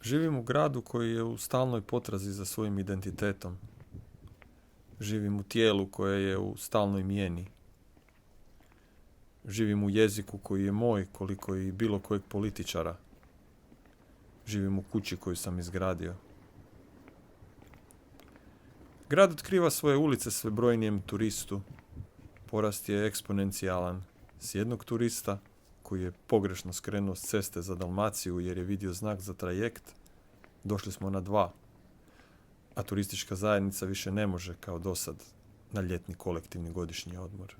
Živim u gradu koji je u stalnoj potrazi za svojim identitetom. Živim u tijelu koje je u stalnoj mijeni. Živim u jeziku koji je moj koliko i bilo kojeg političara. Živim u kući koju sam izgradio. Grad otkriva svoje ulice sve brojnijem turistu. Porast je eksponencijalan. S jednog turista, koji je pogrešno skrenuo s ceste za Dalmaciju jer je vidio znak za trajekt, došli smo na 2. A turistička zajednica više ne može, kao dosad, na ljetni kolektivni godišnji odmor.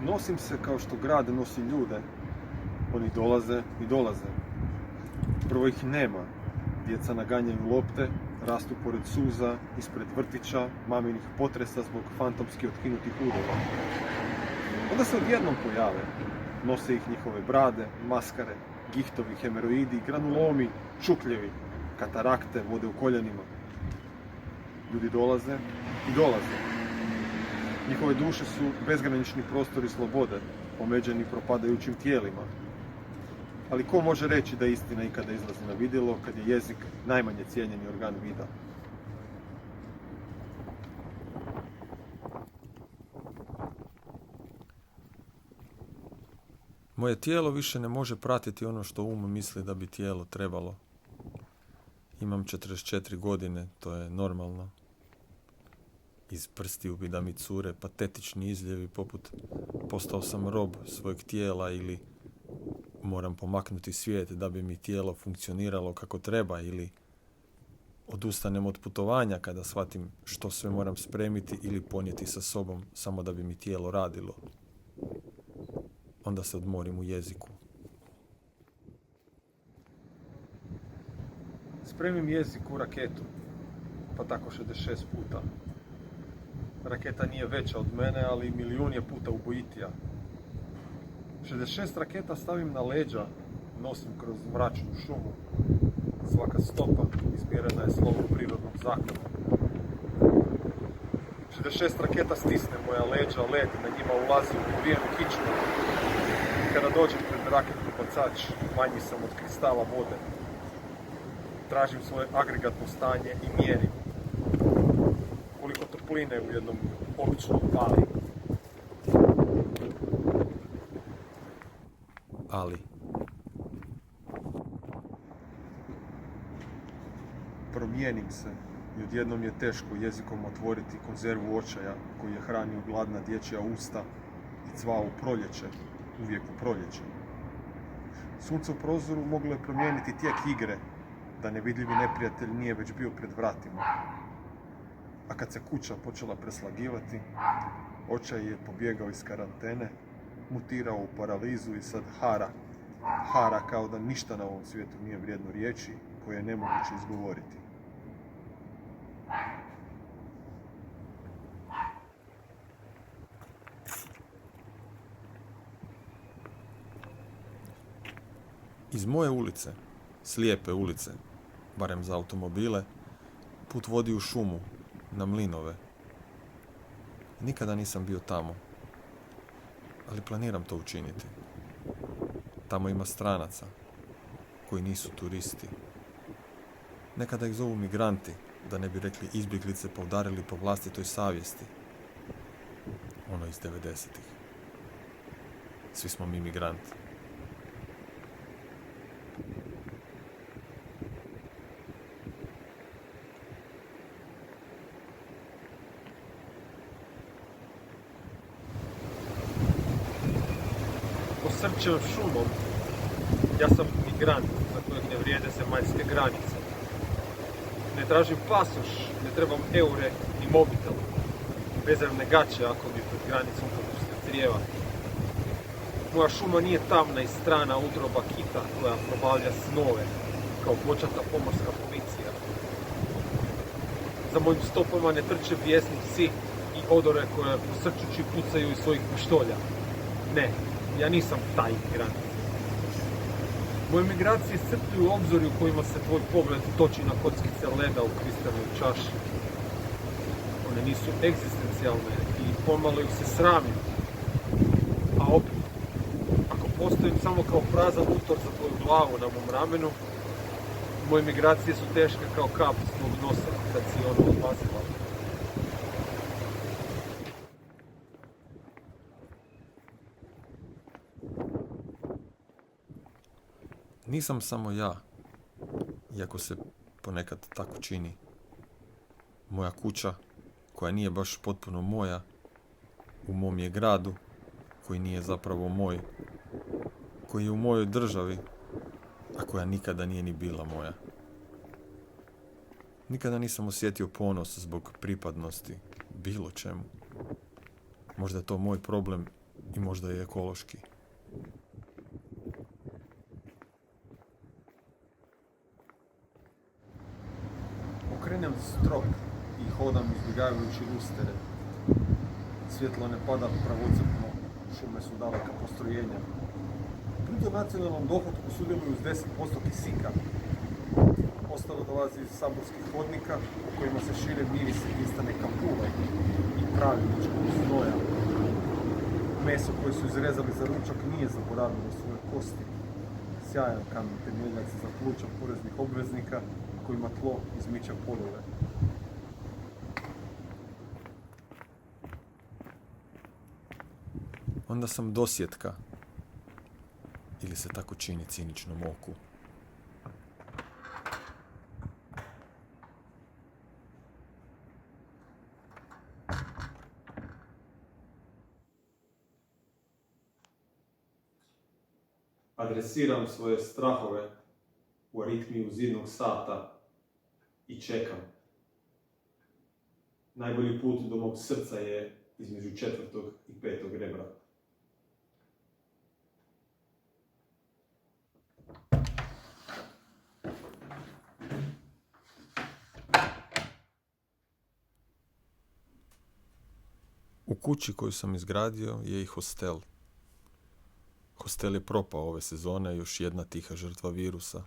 Nosim se kao što grad nosi ljude. Oni dolaze i dolaze. Prvo ih nema. Djeca naganjaju lopte, rastu pored suza, ispred vrtića, maminih potresa zbog fantomski otkinutih udova. Onda se odjednom pojave. Nose ih njihove brade, maskare, gihtovi, hemeroidi, granulomi, čukljevi, katarakte, vode u koljenima. Ljudi dolaze i dolaze. Njihove duše su bezgranični prostori slobode, omeđeni propadajućim tijelima. Ali ko može reći da istina ikada izlazi na vidjelo kad je jezik najmanje cijenjeni organ vida? Moje tijelo više ne može pratiti ono što misli da bi tijelo trebalo. Imam 44 godine, to je normalno. Iz prstiju bi da mi cure patetični izljevi poput postao sam rob svojeg tijela ili moram pomaknuti svijet da bi mi tijelo funkcioniralo kako treba ili odustanem od putovanja kada shvatim što sve moram spremiti ili ponijeti sa sobom samo da bi mi tijelo radilo. Onda se odmorim u jeziku. Spremim jezik u raketu, pa tako 66 puta. Raketa nije veća od mene, ali milijun je puta ubojitija. 66 raketa stavim na leđa, nosim kroz mračnu šumu. Svaka stopa izmjerena je slovom prirodnog zakona. 66 raketa stisne moja leđa, led na njima ulazi u povijenu kičmu. Kada dođem pred raketni bacač, manji sam od kristala vode. Tražim svoje agregatno stanje i mjerim koliko topline u jednom običnom pali. Ali promijenim se i odjednom je teško jezikom otvoriti konzervu očaja koji je hranio gladna dječja usta i cvao u proljeće, uvijek u proljeće. Sunce u prozoru moglo je promijeniti tijek igre, da nevidljivi neprijatelj nije već bio pred vratima. A kad se kuća počela preslagivati, očaj je pobjegao iz karantene, mutirao u paralizu i sad hara kao da ništa na ovom svijetu nije vrijedno riječi koje je nemoguće izgovoriti. iz moje ulice, slijepe ulice, barem za automobile, put vodi u šumu, na mlinove. Nikada nisam bio tamo, ali planiram to učiniti. Tamo ima stranaca, koji nisu turisti. Nekada ih zovu migranti, da ne bi rekli izbjeglice pa udarili po vlastitoj savjesti. Ono iz 90-ih. Svi smo mi migranti. Posrćem šumom, ja sam migrant za kojeg ne vrijede zemaljske granice. Ne tražim pasoš, ne trebam eure ni mobitel. Bezrevne gaće ako mi pred granicom popuste crijeva. Moja šuma nije tamna i strana utroba kita koja probavlja snove kao počata pomorska policija. Za mojim stopama ne trče bijesni psi i odore koje posrčući pucaju iz svojih pištolja. Ne, ja nisam taj migrant. Moje migracije iscrpljuju obzori u kojima se tvoj pogled toči na kockice leda u kristalnoj čaši. važne, nisu egzistencijalne i pomalo ih se sramim. A opet, ako postojim samo kao prazan utor za tvoju glavu na mom ramenu, moje migracije su teške kao kap s mog nosa kad si ono odlazila. Nisam samo ja, iako se ponekad tako čini. Moja kuća, koja nije baš potpuno moja, u mom je gradu, koji nije zapravo moj, koji je u mojoj državi, a koja nikada nije ni bila moja. Nikada nisam osjetio ponos zbog pripadnosti bilo čemu. Možda je to moj problem i možda je ekološki. Okrenem strop i hodam izbjegavajući lustere. Svjetlo ne pada pravocrtno, šume su daleka postrojenja. Bruto nacionalnom dohotku sudjeluju s 10% kisika. Ostalo dolazi iz saborskih hodnika u kojima se šire mirise tistane kapule i pravilničkog znoja. Meso koje su izrezali za ručak nije zaboravilo svoje kosti. Sjajan kamen temeljac za pluća poreznih obveznika kojima tlo izmiča podove. Onda sam dosjetka, ili se tako čini ciničnom oku. Adresiram svoje strahove u aritmiju zidnog sata i čekam. Najbolji put do mog srca je između 4. i 5. rebra. U kući koju sam izgradio je i hostel. Hostel je propao ove sezone, još jedna tiha žrtva virusa.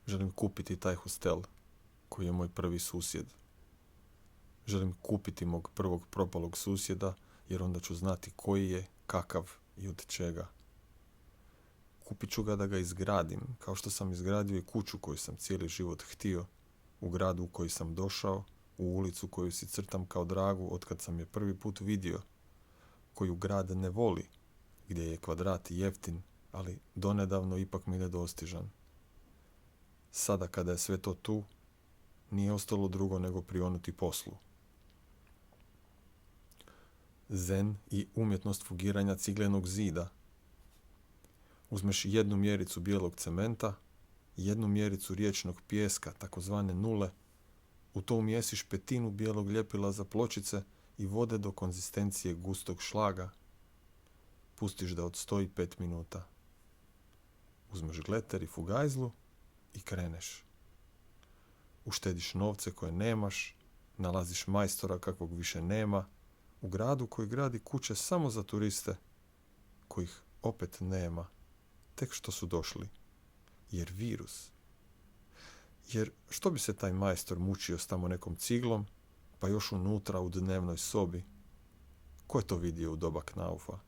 Želim kupiti taj hostel, koji je moj prvi susjed. Želim kupiti mog prvog propalog susjeda, jer onda ću znati koji je, kakav i od čega. Kupit ću ga da ga izgradim, kao što sam izgradio i kuću koju sam cijeli život htio, u gradu u koji sam došao, u ulicu koju si crtam kao dragu otkad sam je prvi put vidio, koju grad ne voli, gdje je kvadrat jeftin, ali donedavno ipak mi nedostižan. Sada kada je sve to tu, nije ostalo drugo nego prionuti poslu. Zen i umjetnost fugiranja ciglenog zida. Uzmeš jednu mjericu bijelog cementa, jednu mjericu riječnog pijeska, takozvane nule, u to umjesiš 1/5 bijelog ljepila za pločice i vode do konzistencije gustog šlaga. Pustiš da odstoji 5 minuta. Uzmeš gleter i fugajzlu i kreneš. Uštediš novce koje nemaš, nalaziš majstora kakvog više nema, u gradu koji gradi kuće samo za turiste, kojih opet nema, tek što su došli. Jer virus. Jer što bi se taj majstor mučio s tamo nekom ciglom, pa još unutra u dnevnoj sobi? Ko je to vidio u doba Knaufa?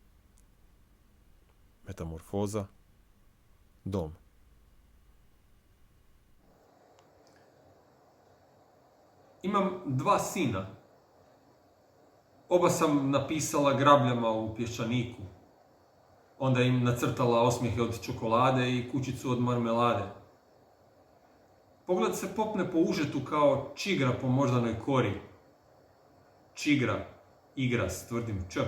Metamorfoza, dom. Imam 2 sina. Oba sam napisala grabljama u pješčaniku. Onda im nacrtala osmijehe od čokolade i kućicu od marmelade. Pogled se popne po užetu kao čigra po moždanoj kori. Čigra, igra s tvrdim č,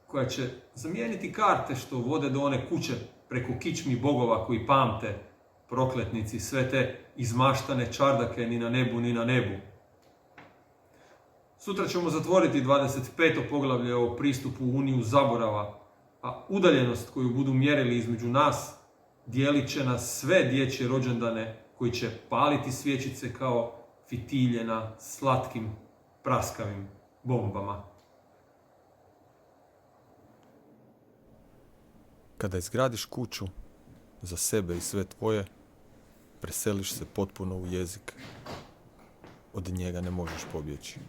koja će zamijeniti karte što vode do one kuće preko kičmi bogova koji pamte, prokletnici, sve te izmaštane čardake ni na nebu ni na nebu. Sutra ćemo zatvoriti 25. poglavlje o pristupu u Uniju zaborava, a udaljenost koju budu mjerili između nas dijelit će nas sve dječje rođendane koji će paliti svječice kao fitilje na slatkim, praskavim bombama. Kada izgradiš kuću za sebe i sve tvoje, preseliš se potpuno u jezik. od njega ne možeš pobjeći.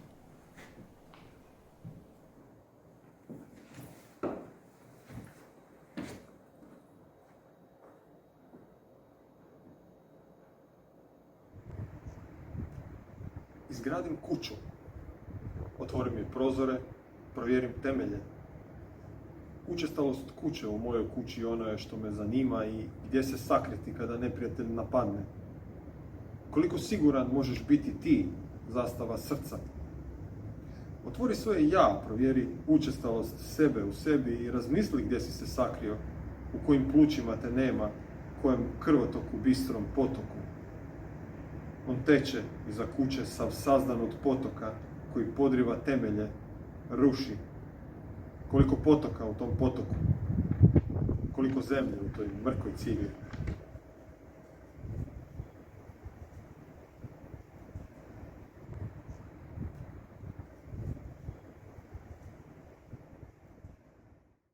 Izgradim kuću, otvorim je prozore, provjerim temelje. Učestalost kuće u mojoj kući ono je što me zanima i gdje se sakriti kada neprijatelj napadne. Koliko siguran možeš biti ti, zastava srca? Otvori svoje ja, provjeri učestalost sebe u sebi i razmisli gdje si se sakrio, u kojim plućima te nema, kojem krvotoku, bistrom potoku. On teče iza kuće sav sazdan od potoka koji podriva temelje, ruši. Koliko potoka u tom potoku, koliko zemlje u toj mrkoj cigli.